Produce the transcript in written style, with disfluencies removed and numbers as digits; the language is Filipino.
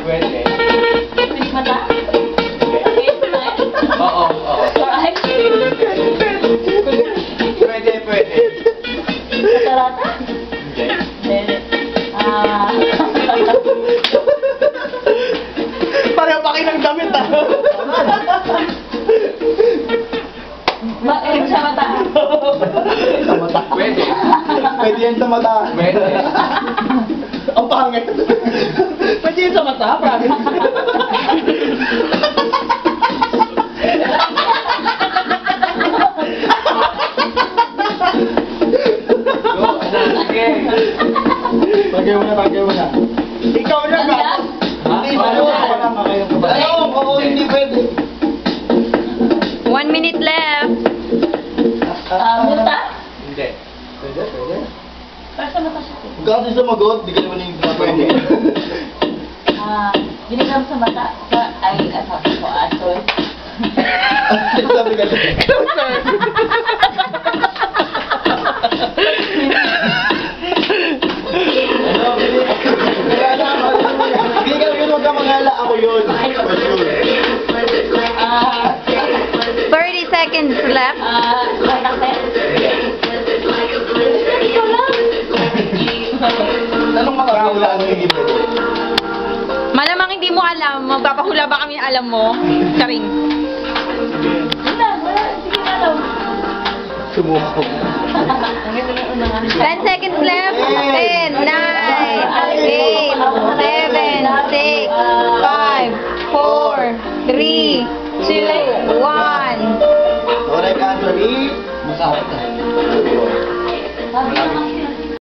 Pwede. Pilik mata? Oo. Ay. Pwede. Katarata? Hindi. Hindi. Pareho pa kayo ng damit, ah. Bakit sa mata? Sa mata. Pwede. Pwede yan sa mata. Pwede. Ang pangit. Pwede yan sa mata, pangit. Go, sige. Tagay mo na. Ikaw na, Ano gago. yan? Hindi, oo, hindi pwede. 1 minute left. Multa? Hindi. Pwede. Para sa mata siya. Kasi sumagot, di ka naman yung pwede. Ginigram sa mata. Ay, sabi ko, sorry. Sabi ka lang. Closer. Hindi ka yun, huwag ka manghala. Ako yun. For sure. 30 seconds left. Kontakte? Ikaw lang. Anong makahulaan mo hindi pwede? Malamang hindi mo alam. Magpapahula ba kami alam mo? Charing. Wala. Sige na daw. Sumuko. 10 seconds left. 10, 9, 8, 7, 6, 5, 4, 3, 2, 1. Correct answer is... Masarap.